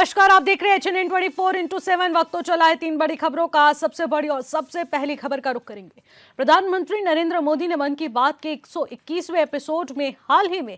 नमस्कार, आप देख रहे हैं HNN24x7। वक्त तो चला है 3 बड़ी खबरों का। सबसे बड़ी और सबसे पहली खबर का रुख करेंगे। प्रधानमंत्री नरेंद्र मोदी ने मन की बात के 121वें एपिसोड में हाल ही में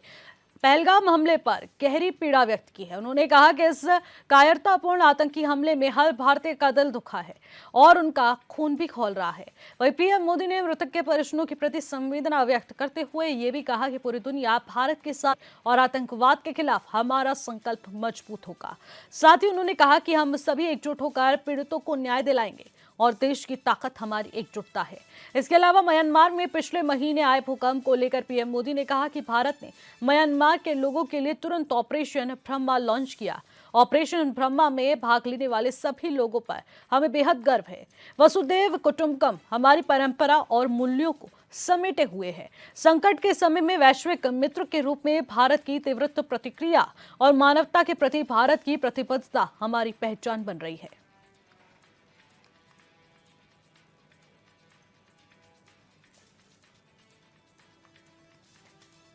पहलगाम हमले पर गहरी पीड़ा व्यक्त की है। उन्होंने कहा कि इस कायरतापूर्ण आतंकी हमले में हर भारतीय का दिल दुखा है और उनका खून भी खौल रहा है। वहीं पीएम मोदी ने मृतक के परिजनों के प्रति संवेदना व्यक्त करते हुए ये भी कहा कि पूरी दुनिया भारत के साथ और आतंकवाद के खिलाफ हमारा संकल्प मजबूत होगा। साथ ही उन्होंने कहा कि हम सभी एकजुट होकर पीड़ितों को न्याय दिलाएंगे और देश की ताकत हमारी एकजुटता है। इसके अलावा म्यांमार में पिछले महीने आए भूकंप को लेकर पीएम मोदी ने कहा कि भारत ने म्यांमार के लोगों के लिए तुरंत ऑपरेशन ब्रह्मा लॉन्च किया। ऑपरेशन ब्रह्मा में भाग लेने वाले सभी लोगों पर हमें बेहद गर्व है। वसुदेव कुटुंबकम हमारी परंपरा और मूल्यों को समेटे हुए है। संकट के समय में वैश्विक मित्र के रूप में भारत की तीव्र प्रतिक्रिया और मानवता के प्रति भारत की प्रतिबद्धता हमारी पहचान बन रही है।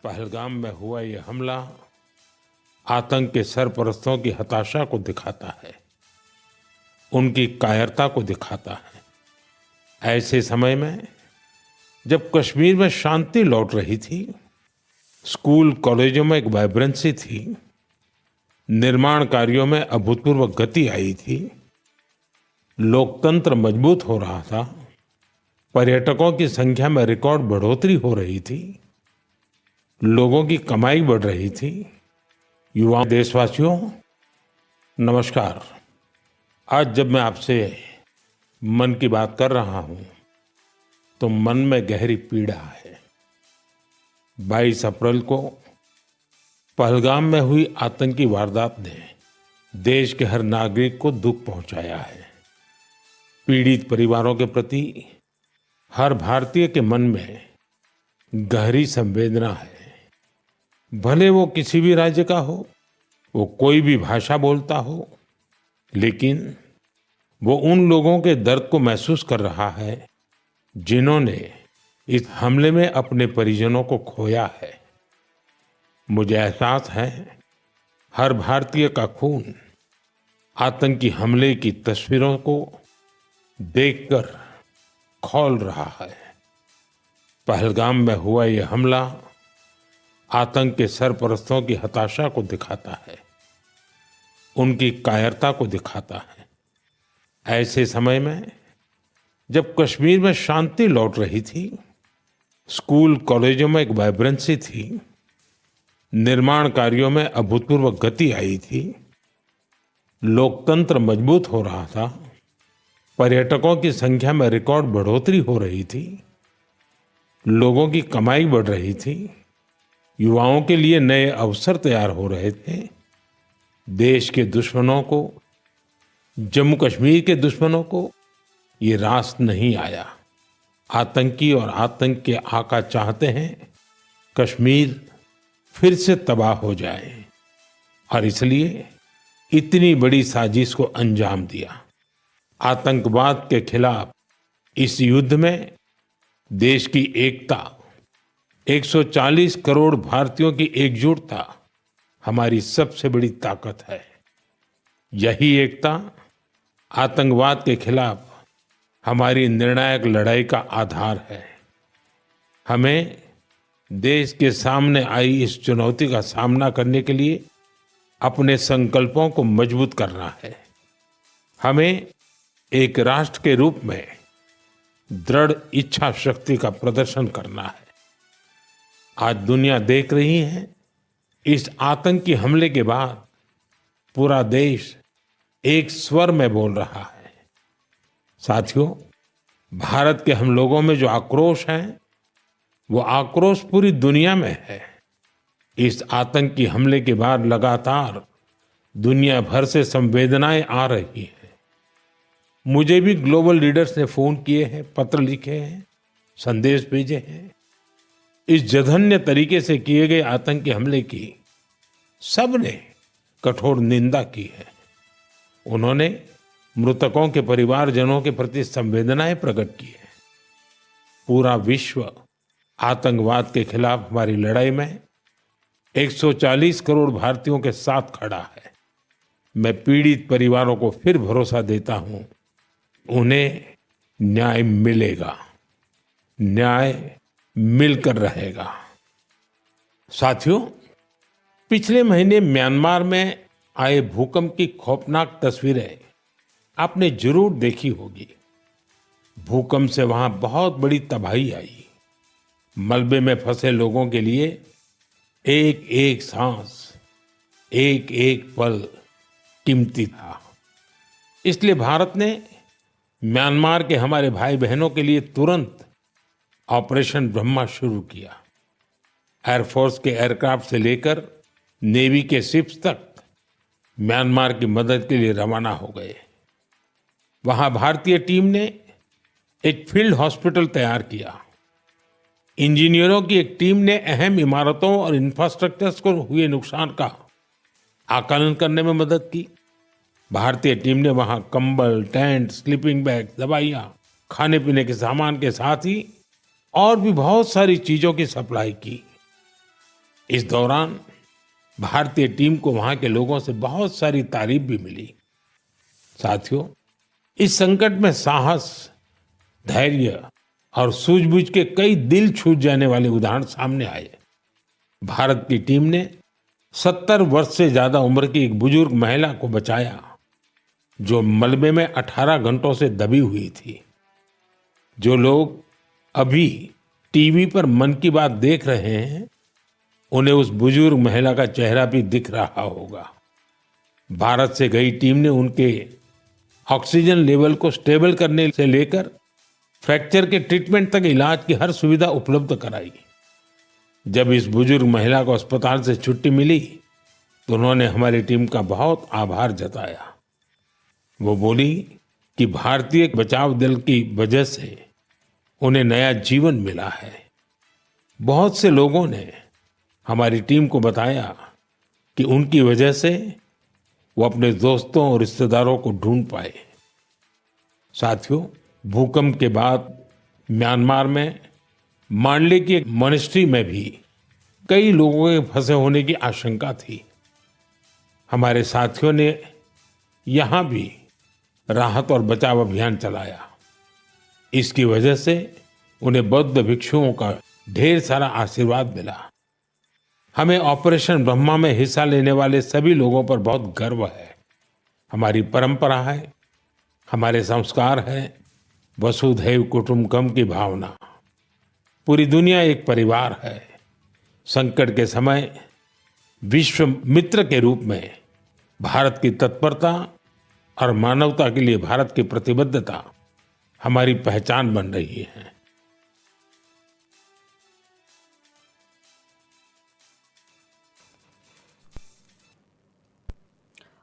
पहलगाम में हुआ ये हमला आतंक के सरपरस्तों की हताशा को दिखाता है, उनकी कायरता को दिखाता है। ऐसे समय में जब कश्मीर में शांति लौट रही थी, स्कूल कॉलेजों में एक वाइब्रेंसी थी, निर्माण कार्यों में अभूतपूर्व गति आई थी, लोकतंत्र मजबूत हो रहा था, पर्यटकों की संख्या में रिकॉर्ड बढ़ोतरी हो रही थी, लोगों की कमाई बढ़ रही थी। युवा देशवासियों, नमस्कार। आज जब मैं आपसे मन की बात कर रहा हूं तो मन में गहरी पीड़ा है। 22 अप्रैल को पहलगाम में हुई आतंकी वारदात ने देश के हर नागरिक को दुख पहुंचाया है। पीड़ित परिवारों के प्रति हर भारतीय के मन में गहरी संवेदना है। भले वो किसी भी राज्य का हो, वो कोई भी भाषा बोलता हो, लेकिन वो उन लोगों के दर्द को महसूस कर रहा है जिन्होंने इस हमले में अपने परिजनों को खोया है। मुझे एहसास है हर भारतीय का खून आतंकी हमले की तस्वीरों को देखकर खौल रहा है। पहलगाम में हुआ ये हमला आतंक के सरपरस्तों की हताशा को दिखाता है, उनकी कायरता को दिखाता है। ऐसे समय में जब कश्मीर में शांति लौट रही थी, स्कूल कॉलेजों में एक वाइब्रेंसी थी, निर्माण कार्यों में अभूतपूर्व गति आई थी, लोकतंत्र मजबूत हो रहा था, पर्यटकों की संख्या में रिकॉर्ड बढ़ोतरी हो रही थी, लोगों की कमाई बढ़ रही थी, युवाओं के लिए नए अवसर तैयार हो रहे थे। देश के दुश्मनों को, जम्मू कश्मीर के दुश्मनों को ये रास नहीं आया। आतंकी और आतंक के आका चाहते हैं कश्मीर फिर से तबाह हो जाए और इसलिए इतनी बड़ी साजिश को अंजाम दिया। आतंकवाद के खिलाफ इस युद्ध में देश की एकता, 140 करोड़ भारतीयों की एकजुटता हमारी सबसे बड़ी ताकत है। यही एकता आतंकवाद के खिलाफ हमारी निर्णायक लड़ाई का आधार है। हमें देश के सामने आई इस चुनौती का सामना करने के लिए अपने संकल्पों को मजबूत करना है। हमें एक राष्ट्र के रूप में दृढ़ इच्छा शक्ति का प्रदर्शन करना है। आज दुनिया देख रही है, इस आतंकी हमले के बाद पूरा देश एक स्वर में बोल रहा है। साथियों, भारत के हम लोगों में जो आक्रोश है, वो आक्रोश पूरी दुनिया में है। इस आतंकी हमले के बाद लगातार दुनिया भर से संवेदनाएं आ रही हैं। मुझे भी ग्लोबल लीडर्स ने फोन किए हैं, पत्र लिखे हैं, संदेश भेजे हैं। इस जघन्य तरीके से किए गए आतंकी हमले की सबने कठोर निंदा की है। उन्होंने मृतकों के परिवारजनों के प्रति संवेदनाएं प्रकट की है। पूरा विश्व आतंकवाद के खिलाफ हमारी लड़ाई में 140 करोड़ भारतीयों के साथ खड़ा है। मैं पीड़ित परिवारों को फिर भरोसा देता हूं, उन्हें न्याय मिलेगा, न्याय मिलकर रहेगा। साथियों, पिछले महीने म्यांमार में आए भूकंप की खौफनाक तस्वीरें आपने जरूर देखी होगी। भूकंप से वहां बहुत बड़ी तबाही आई। मलबे में फंसे लोगों के लिए एक एक सांस, एक एक पल कीमती था। इसलिए भारत ने म्यांमार के हमारे भाई बहनों के लिए तुरंत ऑपरेशन ब्रह्मा शुरू किया। एयरफोर्स के एयरक्राफ्ट से लेकर नेवी के शिप्स तक म्यांमार की मदद के लिए रवाना हो गए। वहां भारतीय टीम ने एक फील्ड हॉस्पिटल तैयार किया। इंजीनियरों की एक टीम ने अहम इमारतों और इंफ्रास्ट्रक्चर्स को हुए नुकसान का आकलन करने में मदद की। भारतीय टीम ने वहां कंबल, टेंट, स्लीपिंग बैग, दवाइयां, खाने पीने के सामान के साथ ही और भी बहुत सारी चीजों की सप्लाई की। इस दौरान भारतीय टीम को वहां के लोगों से बहुत सारी तारीफ भी मिली। साथियों, इस संकट में साहस, धैर्य और सूझबूझ के कई दिल छू जाने वाले उदाहरण सामने आए। भारत की टीम ने 70 वर्ष से ज्यादा उम्र की एक बुजुर्ग महिला को बचाया, जो मलबे में 18 घंटों से दबी हुई थी। जो लोग अभी टीवी पर मन की बात देख रहे हैं, उन्हें उस बुजुर्ग महिला का चेहरा भी दिख रहा होगा। भारत से गई टीम ने उनके ऑक्सीजन लेवल को स्टेबल करने से लेकर फ्रैक्चर के ट्रीटमेंट तक इलाज की हर सुविधा उपलब्ध कराई। जब इस बुजुर्ग महिला को अस्पताल से छुट्टी मिली तो उन्होंने हमारी टीम का बहुत आभार जताया। वो बोली कि भारतीय बचाव दल की वजह से उन्हें नया जीवन मिला है। बहुत से लोगों ने हमारी टीम को बताया कि उनकी वजह से वो अपने दोस्तों और रिश्तेदारों को ढूंढ पाए। साथियों, भूकंप के बाद म्यांमार में मांडले की एक मॉनेस्ट्री में भी कई लोगों के फंसे होने की आशंका थी। हमारे साथियों ने यहां भी राहत और बचाव अभियान चलाया। इसकी वजह से उन्हें बौद्ध भिक्षुओं का ढेर सारा आशीर्वाद मिला। हमें ऑपरेशन ब्रह्मा में हिस्सा लेने वाले सभी लोगों पर बहुत गर्व है। हमारी परंपरा है, हमारे संस्कार है, वसुधैव कुटुंबकम की भावना। पूरी दुनिया एक परिवार है। संकट के समय विश्व मित्र के रूप में भारत की तत्परता और मानवता के लिए भारत की प्रतिबद्धता हमारी पहचान बन रही है।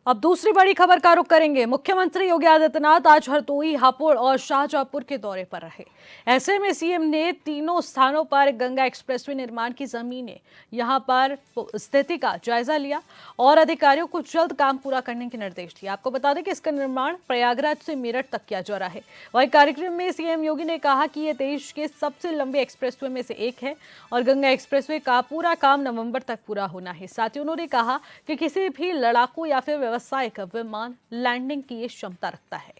अब दूसरी बड़ी खबर का रुख करेंगे। मुख्यमंत्री योगी आदित्यनाथ आज हरदोई, हापुड़ और शाहजहांपुर के दौरे पर रहे। ऐसे में सीएम ने तीनों स्थानों पर गंगा एक्सप्रेसवे निर्माण की जमीनें यहां पर स्थिति का जायजा लिया और अधिकारियों को जल्द काम पूरा करने के निर्देश दिए। आपको बता दें कि इसका निर्माण प्रयागराज से मेरठ तक किया जा रहा है। वहीं कार्यक्रम में सीएम योगी ने कहा कि यह देश के सबसे लंबे एक्सप्रेसवे में से एक है और गंगा एक्सप्रेसवे का पूरा काम नवंबर तक पूरा होना है। साथ ही उन्होंने कहा कि किसी भी लड़ाकू या फिर व्यावसायिक विमान लैंडिंग की ये क्षमता रखता है।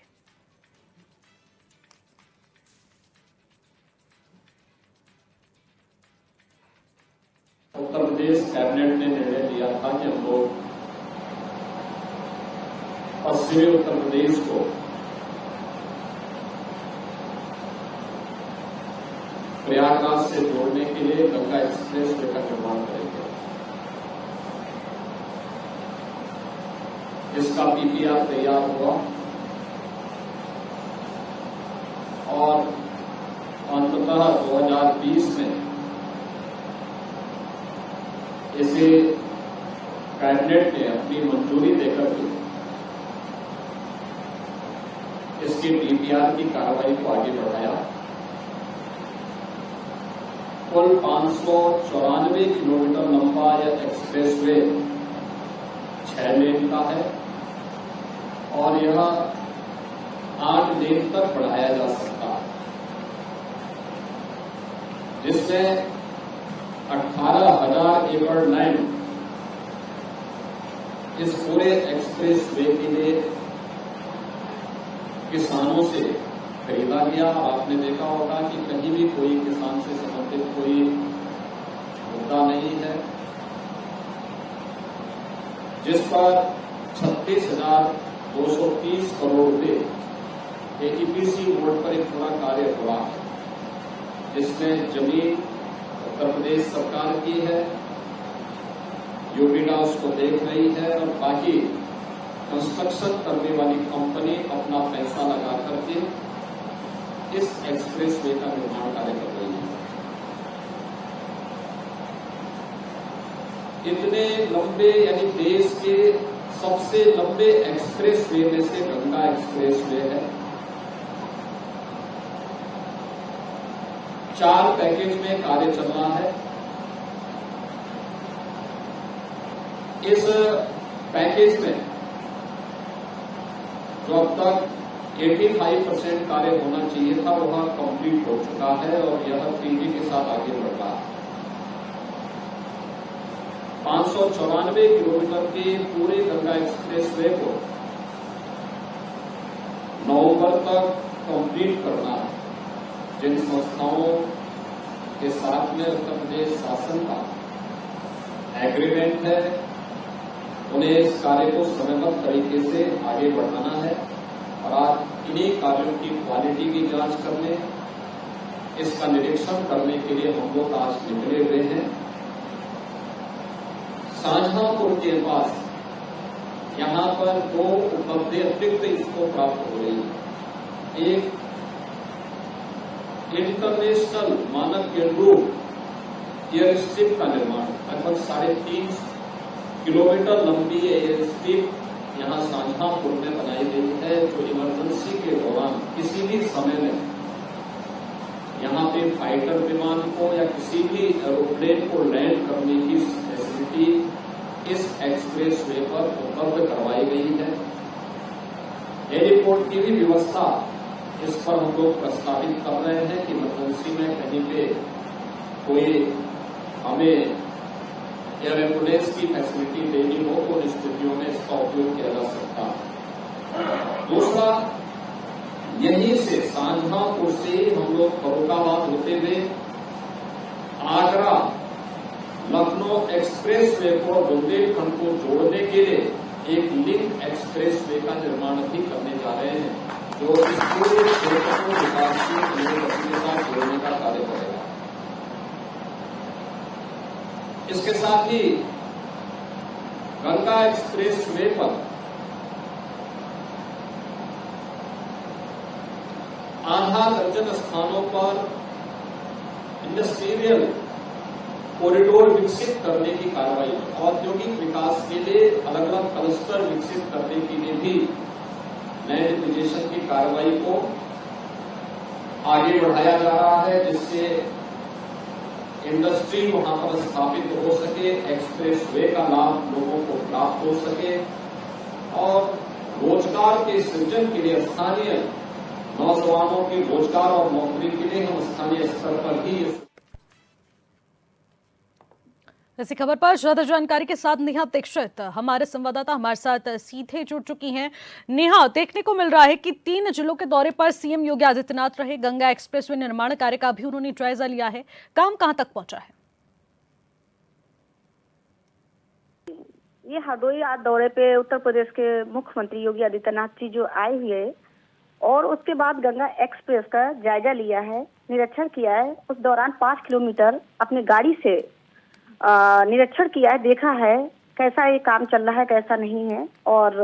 उत्तर प्रदेश कैबिनेट ने निर्णय लिया था कि हम लोग पश्चिमी उत्तर प्रदेश को प्रयागराज से जोड़ने के लिए गंगा एक्सप्रेस वे का निर्माण करेंगे। इसका पीपीआर तैयार हुआ और अंततः 2020 में इसे कैबिनेट ने अपनी मंजूरी देकर के इसकी डीपीआर की कार्रवाई को आगे बढ़ाया। कुल 594 किलोमीटर लंबा यह एक्सप्रेसवे 6 लेन का है और यह 8 लेन तक बढ़ाया जा सकता है, जिसमें 18,000 एकड़ लैंड इस पूरे एक्सप्रेस वे के लिए किसानों से खरीदा गया। आपने देखा होगा कि कहीं भी कोई किसान से संबंधित कोई मुद्दा नहीं है, जिस पर 36,230 करोड़ रुपए एईपीसी मोड पर एक पूरा कार्य हुआ, जिसमें जमीन उत्तर प्रदेश सरकार की है, यूपीडा उसको देख रही है और बाकी कंस्ट्रक्शन करने वाली कंपनी अपना पैसा लगा करके इस एक्सप्रेस वे का निर्माण कार्य कर रही है। इतने लंबे, यानी देश के सबसे लंबे एक्सप्रेस वे में से गंगा एक्सप्रेस वे है। 4 पैकेज में कार्य चल रहा है। इस पैकेज में जो अब तक 85% कार्य होना चाहिए था, वह कंप्लीट हो चुका है और यह तेजी के साथ आगे बढ़ रहा है। 594 किलोमीटर के पूरे गंगा एक्सप्रेस वे को नवंबर तक कंप्लीट करना है। जिन संस्थाओं के साथ में उत्तर प्रदेश शासन का एग्रीमेंट है, उन्हें इस कार्य को समयबद्ध तरीके से आगे बढ़ाना है और आज इन्हीं कार्यों की क्वालिटी की जांच करने, इसका निरीक्षण करने के लिए हम लोग आज निकले हुए हैं। शाहजहांपुर के पास यहां पर 2 उपलब्धि अतिरिक्त इसको प्राप्त हो रही है। एक इंटरनेशनल मानक के अनुरूप एयर स्ट्रिप का निर्माण, लगभग 3.5 किलोमीटर लंबी एयर स्ट्रिप यहां शाहजहांपुर में बनाई गई है, जो इमरजेंसी के दौरान किसी भी समय में यहां पे फाइटर विमान को या किसी भी एरोप्लेन को लैंड करने की फैसिलिटी इस एक्सप्रेस वे पर उपलब्ध करवाई गई है। एयरपोर्ट की भी व्यवस्था इस पर हम लोग प्रस्तावित कर रहे हैं कि इमरजेंसी में कहीं पे कोई हमें एयर एम्बुलेंस की फैसिलिटी देनी हो तो उन स्थितियों में इसका उपयोग किया जा सकता है। दूसरा, यहीं से शाहजहांपुर से हम लोग फर्रुखाबाद होते हुए आगरा लखनऊ एक्सप्रेस वे को बुंदेलखंड को जोड़ने के लिए एक लिंक एक्सप्रेस वे का निर्माण भी करने जा रहे हैं, जो इस पूरे क्षेत्र को विकासशील के साथ जोड़ने का कार्य करेगा। इसके साथ ही गंगा एक्सप्रेस वे पर आधा दर्जन स्थानों पर इंडस्ट्रियल कॉरिडोर विकसित करने की कार्रवाई, औद्योगिक विकास के लिए अलग अलग क्लस्टर विकसित करने के लिए भी लैंड एक्विजिशन की कार्रवाई को आगे बढ़ाया जा रहा है, जिससे इंडस्ट्री वहां पर स्थापित हो सके, एक्सप्रेस वे का लाभ लोगों को प्राप्त हो सके और रोजगार के सृजन के लिए स्थानीय नौजवानों के रोजगार और नौकरी के लिए हम स्थानीय स्तर पर ही इसी खबर पर ज्यादा जानकारी के साथ नेहा दीक्षित हमारे संवाददाता हमारे साथ सीधे जुड़ चुकी हैं। नेहा, देखने को मिल रहा है कि 3 जिलों के दौरे पर सीएम योगी आदित्यनाथ रहे। गंगा एक्सप्रेसवे निर्माण कार्य का भी उन्होंने जायजा लिया है। काम कहां तक पहुंचा है? ये हरदोई आज दौरे पे उत्तर प्रदेश के मुख्यमंत्री योगी आदित्यनाथ जी जो आए हुए और उसके बाद गंगा एक्सप्रेस का जायजा लिया है, निरीक्षण किया है। उस दौरान 5 किलोमीटर अपनी गाड़ी से निरीक्षण किया है, देखा है कैसा ये काम चल रहा है, कैसा नहीं है और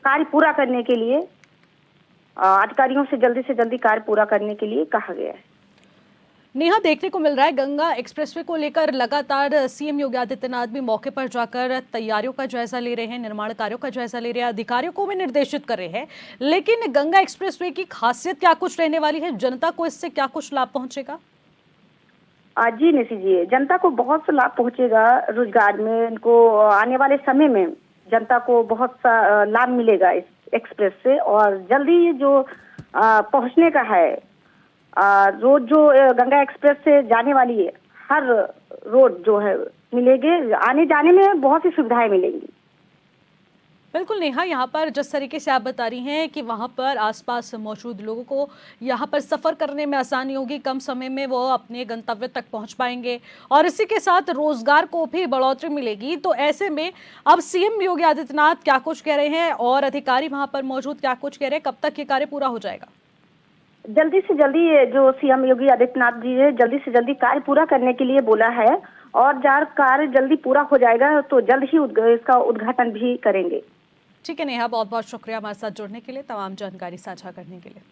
कार्य पूरा करने के लिए अधिकारियों से जल्दी कार्य पूरा करने के लिए कहा गया है। नेहा, देखने को मिल रहा है गंगा एक्सप्रेसवे को लेकर लगातार सीएम योगी आदित्यनाथ भी मौके पर जाकर तैयारियों का जायजा ले रहे हैं, निर्माण कार्यों का जायजा ले रहे हैं, अधिकारियों को भी निर्देशित कर रहे हैं। लेकिन गंगा एक्सप्रेसवे की खासियत क्या कुछ रहने वाली है? जनता को इससे क्या कुछ लाभ पहुंचेगा? जी निशी जी, जनता को बहुत सा लाभ पहुंचेगा। रोजगार में इनको आने वाले समय में जनता को बहुत सा लाभ मिलेगा इस एक्सप्रेस से और जल्दी जो पहुंचने का है रोड जो गंगा एक्सप्रेस से जाने वाली है, हर रोड जो है मिलेगी, आने जाने में बहुत सी सुविधाएं मिलेंगी। बिल्कुल नेहा, यहाँ पर जिस तरीके से आप बता रही हैं कि वहाँ पर आसपास मौजूद लोगों को यहाँ पर सफ़र करने में आसानी होगी, कम समय में वो अपने गंतव्य तक पहुँच पाएंगे और इसी के साथ रोजगार को भी बढ़ोतरी मिलेगी। तो ऐसे में अब सीएम योगी आदित्यनाथ क्या कुछ कह रहे हैं और अधिकारी वहाँ पर मौजूद क्या कुछ कह रहे हैं, कब तक ये कार्य पूरा हो जाएगा? जल्दी से जल्दी जो सीएम योगी आदित्यनाथ जी है, जल्दी से जल्दी कार्य पूरा करने के लिए बोला है और जार कार्य जल्दी पूरा हो जाएगा तो जल्द ही इसका उद्घाटन भी करेंगे। ठीक है नेहा, बहुत बहुत शुक्रिया हमारे साथ जुड़ने के लिए, तमाम जानकारी साझा करने के लिए।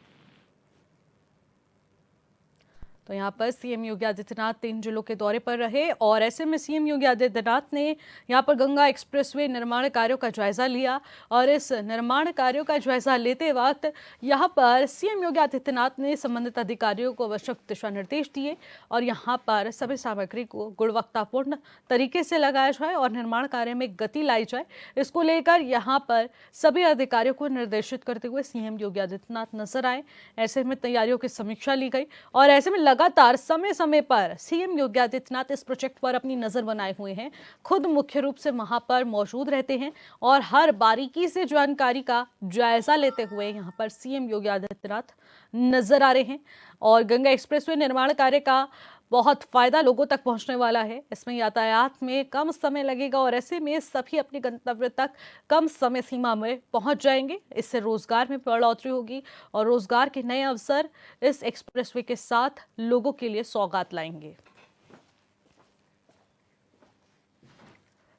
तो यहाँ पर सीएम योगी आदित्यनाथ 3 जिलों के दौरे पर रहे और ऐसे में सीएम योगी आदित्यनाथ ने यहाँ पर गंगा एक्सप्रेसवे निर्माण कार्यों का जायजा लिया और इस निर्माण कार्यों का जायजा लेते वक्त यहाँ पर सीएम योगी आदित्यनाथ ने संबंधित अधिकारियों को आवश्यक दिशा निर्देश दिए और यहाँ पर सभी सामग्री को गुणवत्तापूर्ण तरीके से लगाया जाए और निर्माण कार्य में गति लाई जाए। इसको लेकर यहाँ पर सभी अधिकारियों को निर्देशित करते हुए सीएम योगी आदित्यनाथ नजर आए। ऐसे में तैयारियों की समीक्षा ली गई और ऐसे में लगातार समय समय पर सीएम योगी आदित्यनाथ इस प्रोजेक्ट पर अपनी नजर बनाए हुए हैं, खुद मुख्य रूप से वहां पर मौजूद रहते हैं और हर बारीकी से जानकारी का जायजा लेते हुए यहां पर सीएम योगी आदित्यनाथ नजर आ रहे हैं। और गंगा एक्सप्रेसवे निर्माण कार्य का बहुत फायदा लोगों तक पहुंचने वाला है। इसमें यातायात में कम समय लगेगा और ऐसे में सभी अपने गंतव्य तक कम समय सीमा में पहुंच जाएंगे। इससे रोजगार में बढ़ोतरी होगी और रोजगार के नए अवसर इस एक्सप्रेसवे के साथ लोगों के लिए सौगात लाएंगे।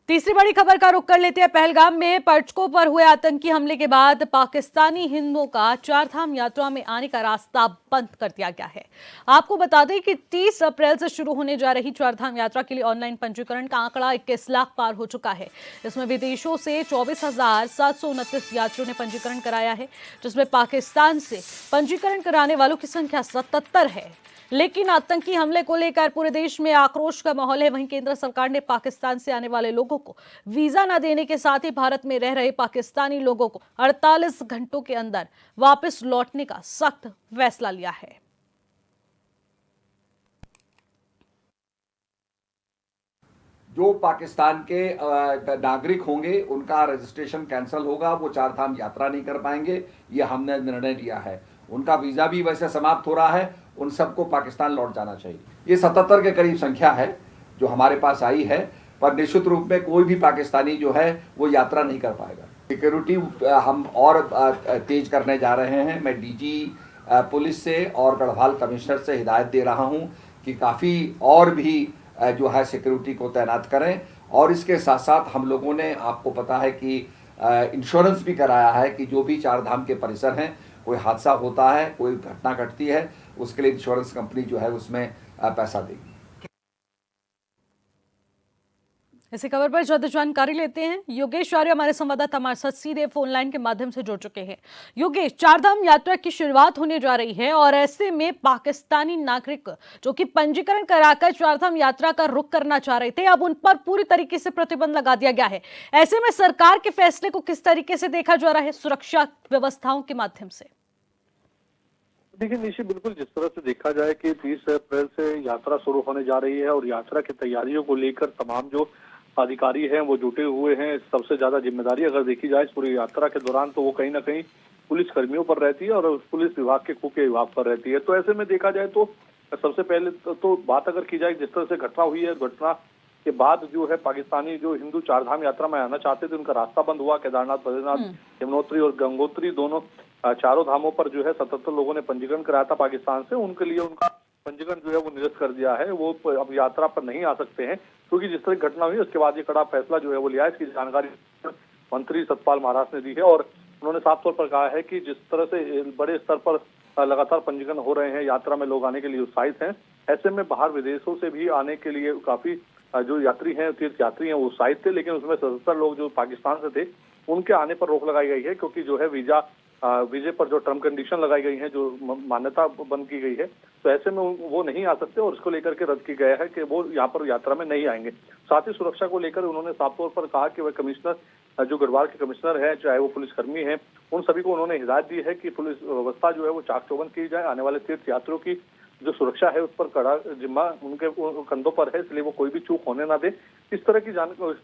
तीसरी बड़ी खबर का रुख कर लेते हैं। पहलगाम में पर्यटकों पर हुए आतंकी हमले के बाद पाकिस्तानी हिंदुओं का चारधाम यात्रा में आने का रास्ता बंद कर दिया गया है। आपको बता दें कि 30 अप्रैल से शुरू होने जा रही चारधाम यात्रा के लिए ऑनलाइन पंजीकरण का आंकड़ा 21 लाख पार हो चुका है। इसमें विदेशों से 24,729 यात्रियों ने पंजीकरण कराया है, जिसमें पाकिस्तान से पंजीकरण कराने वालों की संख्या 77 है। लेकिन आतंकी हमले को लेकर पूरे देश में आक्रोश का माहौल है। वहीं केंद्र सरकार ने पाकिस्तान से आने वाले लोगों को वीजा न देने के साथ ही भारत में रह रहे पाकिस्तानी लोगों को 48 घंटों के अंदर वापस लौटने का सख्त फैसला लिया है। जो पाकिस्तान के नागरिक होंगे उनका रजिस्ट्रेशन कैंसिल होगा, वो चारधाम यात्रा नहीं कर पाएंगे, ये हमने निर्णय लिया है। उनका वीजा भी वैसे समाप्त हो रहा है, उन सबको पाकिस्तान लौट जाना चाहिए। ये 77 के करीब संख्या है जो हमारे पास आई है, पर निश्चित रूप में कोई भी पाकिस्तानी जो है वो यात्रा नहीं कर पाएगा। सिक्योरिटी हम और तेज करने जा रहे हैं। मैं डीजी पुलिस से और गढ़वाल कमिश्नर से हिदायत दे रहा हूं कि काफ़ी और भी जो है सिक्योरिटी को तैनात करें। और इसके साथ साथ हम लोगों ने, आपको पता है कि इंश्योरेंस भी कराया है कि जो भी चारधाम के परिसर हैं, कोई हादसा होता है, कोई घटना घटती है, उसके लिए इंश्योरेंस कंपनी जो है उसमें पैसा देगी। इसी खबर पर ज्यादा जानकारी लेते हैं। योगेश आर्य हमारे संवाददाता हमारे साथ सीधे फोन लाइन के माध्यम से जुड़ चुके हैं। योगेश, चारधाम यात्रा की शुरुआत होने जा रही है और ऐसे में पाकिस्तानी नागरिक जो कि पंजीकरण कराकर चारधाम यात्रा का रुख करना चाह रहे थे, अब उन पर पूरी तरीके से प्रतिबंध लगा दिया गया है। ऐसे में सरकार के फैसले को किस तरीके से देखा जा रहा है सुरक्षा व्यवस्थाओं के माध्यम से? देखिए निश्चित, बिल्कुल जिस तरह से देखा जाए कि 30 अप्रैल से यात्रा शुरू होने जा रही है और यात्रा की तैयारियों को लेकर तमाम जो अधिकारी हैं वो जुटे हुए हैं। सबसे ज्यादा जिम्मेदारी अगर देखी जाए इस पूरी यात्रा के दौरान तो वो कहीं ना कहीं पुलिस कर्मियों पर रहती है और पुलिस विभाग के खूब के विभाग पर रहती है। तो ऐसे में देखा जाए तो सबसे पहले तो बात अगर की जाए जिस तरह से घटना हुई है, घटना के बाद जो है पाकिस्तानी जो हिंदू चारधाम यात्रा में आना चाहते थे उनका रास्ता बंद हुआ। केदारनाथ, बद्रीनाथ, यमुनोत्री और गंगोत्री दोनों चारों धामों पर जो है 77 लोगों ने पंजीकरण कराया था पाकिस्तान से। उनके लिए उनका पंजीकरण जो है वो निरस्त कर दिया है। वो अब यात्रा पर नहीं आ सकते हैं क्योंकि जिस तरह घटना हुई उसके बाद ये कड़ा फैसला जो है वो लिया। इसकी जानकारी मंत्री सतपाल महाराज ने दी है और उन्होंने साफ तौर पर कहा है कि जिस तरह से बड़े स्तर पर लगातार पंजीकरण हो रहे हैं, यात्रा में लोग आने के लिए उत्साहित हैं। ऐसे में बाहर विदेशों से भी आने के लिए काफी जो यात्री हैं, तीर्थ यात्री हैं, वो उत्साहित थे। लेकिन उसमें 77 लोग जो पाकिस्तान से थे उनके आने पर रोक लगाई गई है क्योंकि जो है वीजे पर जो टर्म कंडीशन लगाई गई है, जो मान्यता बंद की गई है, तो ऐसे में वो नहीं आ सकते और उसको लेकर के रद्द की गया है कि वो यहाँ पर यात्रा में नहीं आएंगे। साथ ही सुरक्षा को लेकर उन्होंने साफ तौर पर कहा कि वह कमिश्नर जो गढ़वाल के कमिश्नर हैं, चाहे वो पुलिसकर्मी हैं, उन सभी को उन्होंने हिदायत दी है कि पुलिस व्यवस्था जो है वो चाक चौबंद की जाए। आने वाले तीर्थ यात्रियों की जो सुरक्षा है उस पर कड़ा जिम्मा उनके कंधों पर है, इसलिए वो कोई भी चूक होने ना दे। इस तरह की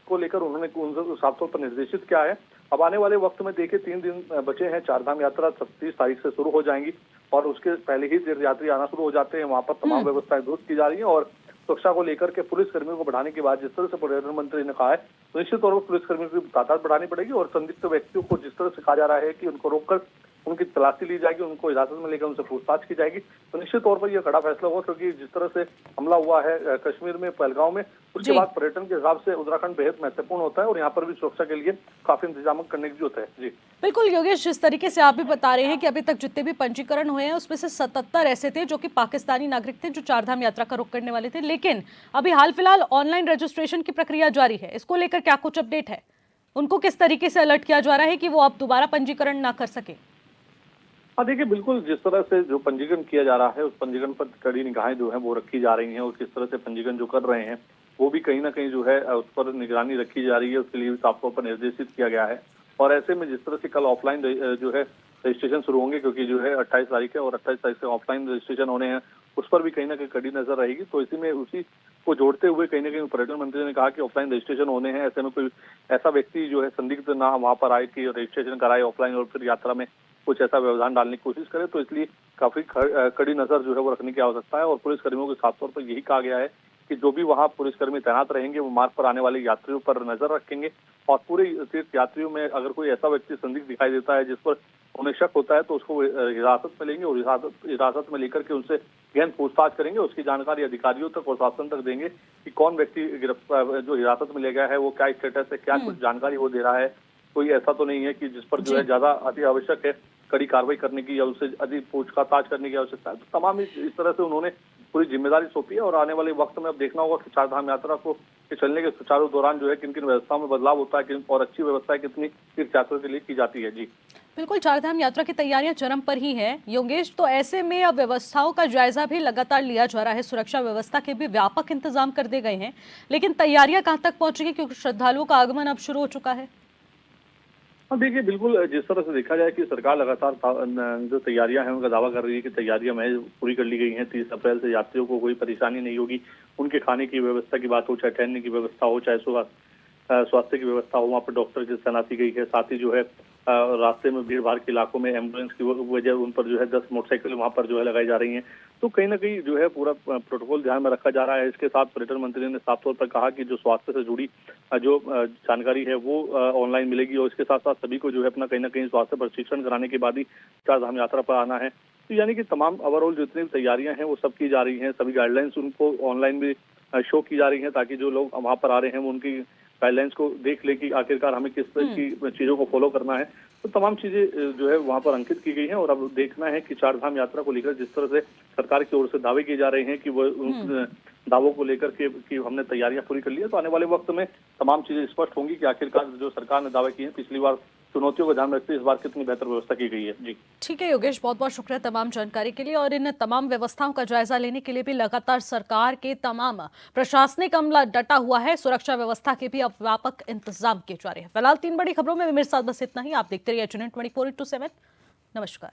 को लेकर उन्होंने उनसे साफ तौर पर निर्देशित किया है। अब आने वाले वक्त में देखिए 3 दिन बचे हैं, चारधाम यात्रा 30 तारीख से शुरू हो जाएंगी और उसके पहले ही तीर्थ यात्री आना शुरू हो जाते हैं। वहां पर तमाम व्यवस्थाएं दुरुस्त की जा रही हैं और सुरक्षा को लेकर के पुलिस कर्मियों को बढ़ाने के बाद जिस तरह से पर्यटन मंत्री ने कहा है, तो निश्चित तौर पर पुलिस कर्मियों की तादाद बढ़ानी पड़ेगी और संदिग्ध व्यक्तियों को जिस तरह से कहा जा रहा है कि उनको रोककर उनकी तलाशी ली जाएगी, उनको हिरासत में लेकर उनसे पूछताछ की जाएगी, तो निश्चित तौर पर यह कड़ा फैसला होगा, क्योंकि जिस तरह से हमला हुआ है कश्मीर में पहलगांव में, उसके बाद पर्यटन के हिसाब से उत्तराखंड बेहद महत्वपूर्ण होता है और यहाँ पर भी सुरक्षा के लिए काफी इंतजाम करने की जरूरत है। जी बिल्कुल योगेश, जिस तरीके से आप भी बता रहे हैं कि अभी तक जितने भी पंजीकरण हुए हैं उसमें से 77 ऐसे थे जो कि पाकिस्तानी नागरिक थे जो चारधाम यात्रा का रुख करने वाले थे, लेकिन अभी हाल फिलहाल ऑनलाइन रजिस्ट्रेशन की प्रक्रिया जारी है। इसको लेकर क्या कुछ अपडेट है? उनको किस तरीके से अलर्ट किया जा रहा है कि वो अब दोबारा पंजीकरण ना कर सके? हाँ देखिए, बिल्कुल जिस तरह से जो पंजीकरण किया जा रहा है उस पंजीकरण पर कड़ी निगाहें जो है वो रखी जा रही हैं और किस तरह से पंजीकरण जो कर रहे हैं वो भी कहीं ना कहीं जो है उस पर निगरानी रखी जा रही है, उसके लिए भी साफ तौर पर निर्देशित किया गया है। और ऐसे में जिस तरह से कल ऑफलाइन जो है रजिस्ट्रेशन शुरू होंगे, क्योंकि जो है 28 तारीख है और 28 तारीख से ऑफलाइन रजिस्ट्रेशन होने हैं, उस पर भी कहीं ना कहीं कड़ी नजर रहेगी। तो इसी में उसी को जोड़ते हुए कहीं ना कहीं पर्यटन मंत्री ने कहा कि ऑफलाइन रजिस्ट्रेशन होने हैं, ऐसे में कोई ऐसा व्यक्ति जो है संदिग्ध ना वहां पर आए कि रजिस्ट्रेशन कराए ऑफलाइन और फिर यात्रा में कुछ ऐसा व्यवधान डालने की कोशिश करे। तो इसलिए काफी कड़ी नजर जो है वो रखने की आवश्यकता है और पुलिसकर्मियों को साफ तौर पर यही कहा गया है कि जो भी वहाँ पुलिसकर्मी तैनात रहेंगे वो मार्ग पर आने वाले यात्रियों पर नजर रखेंगे और पूरे तीर्थ यात्रियों में अगर कोई ऐसा व्यक्ति संदिग्ध दिखाई देता है जिस पर उन्हें शक होता है तो उसको हिरासत में लेंगे और हिरासत में लेकर के उनसे गहन पूछताछ करेंगे। उसकी जानकारी अधिकारियों तक और शासन तक देंगे कि कौन व्यक्ति गिरफ्तार जो हिरासत में ले गया है वो क्या स्टेटस है, क्या कुछ जानकारी वो दे रहा है, कोई ऐसा तो नहीं है कि जिस पर जो है ज्यादा अति आवश्यक है कड़ी कार्रवाई करने की या उससे अधिक पूछताछ करने की आवश्यकता है। तो तमाम इस तरह से उन्होंने पूरी जिम्मेदारी सौंपी है और आने वाले वक्त में अब देखना होगा कि चारधाम यात्रा को चलने के सुचारू दौरान जो है किन किन व्यवस्थाओं में बदलाव होता है और अच्छी व्यवस्थाएं कितनी तीर्थ यात्रा के लिए की जाती है। जी बिल्कुल, चारधाम यात्रा की तैयारियां चरम पर ही है योगेश। तो ऐसे में अब व्यवस्थाओं का जायजा भी लगातार लिया जा रहा है, सुरक्षा व्यवस्था के भी व्यापक इंतजाम कर दिए गए हैं, लेकिन तैयारियां कहां तक पहुंचेगी क्योंकि श्रद्धालुओं का आगमन अब शुरू हो चुका है? हाँ देखिए, बिल्कुल जिस तरह से देखा जाए कि सरकार लगातार जो तैयारियां हैं उनका दावा कर रही है कि तैयारियां महज पूरी कर ली गई हैं। 30 अप्रैल से यात्रियों को कोई परेशानी नहीं होगी। उनके खाने की व्यवस्था की बात हो, चाहे ठहरने की व्यवस्था हो, चाहे स्वास्थ्य की व्यवस्था हो, वहाँ पर डॉक्टर की तैनाती गई है। साथ ही जो है रास्ते में भीड़ भाड़ के इलाकों में एम्बुलेंस की वजह उन पर जो है 10 मोटरसाइकिल वहाँ पर जो है लगाई जा रही हैं। तो कहीं ना कहीं जो है पूरा प्रोटोकॉल ध्यान में रखा जा रहा है। इसके साथ पर्यटन मंत्री ने साफ तौर पर कहा कि जो स्वास्थ्य से जुड़ी जो जानकारी है वो ऑनलाइन मिलेगी और इसके साथ साथ सभी को जो है अपना कहीं ना कहीं स्वास्थ्य प्रशिक्षण कराने के बाद ही चारधाम यात्रा पर आना है। तो यानी कि तमाम ओवरऑल जितनी तैयारियां हैं वो सब की जा रही हैं। सभी गाइडलाइंस उनको ऑनलाइन भी शो की जा रही हैं ताकि जो लोग वहाँ पर आ रहे हैं वो उनकी गाइडलाइंस को देख ले कि आखिरकार हमें किस तरह की चीजों को फॉलो करना है। तो तमाम चीजें जो है वहाँ पर अंकित की गई हैं और अब देखना है कि चारधाम यात्रा को लेकर जिस तरह से सरकार की ओर से दावे किए जा रहे हैं कि वो उन दावों को लेकर के कि हमने तैयारियां पूरी कर ली है, तो आने वाले वक्त में तमाम चीजें स्पष्ट होंगी कि आखिरकार जो सरकार ने दावे किए हैं पिछली बार चुनौतियों को ध्यान में रखते इस बार कितनी बेहतर व्यवस्था की गई है। जी ठीक है योगेश, बहुत बहुत शुक्रिया तमाम जानकारी के लिए और इन तमाम व्यवस्थाओं का जायजा लेने के लिए भी लगातार सरकार के तमाम प्रशासनिक अमला डटा हुआ है। सुरक्षा व्यवस्था के भी अब व्यापक इंतजाम किए जा रहे हैं। फिलहाल 3 बड़ी खबरों में मेरे साथ बस इतना ही। आप देखते रहिए Channel 24/7। नमस्कार।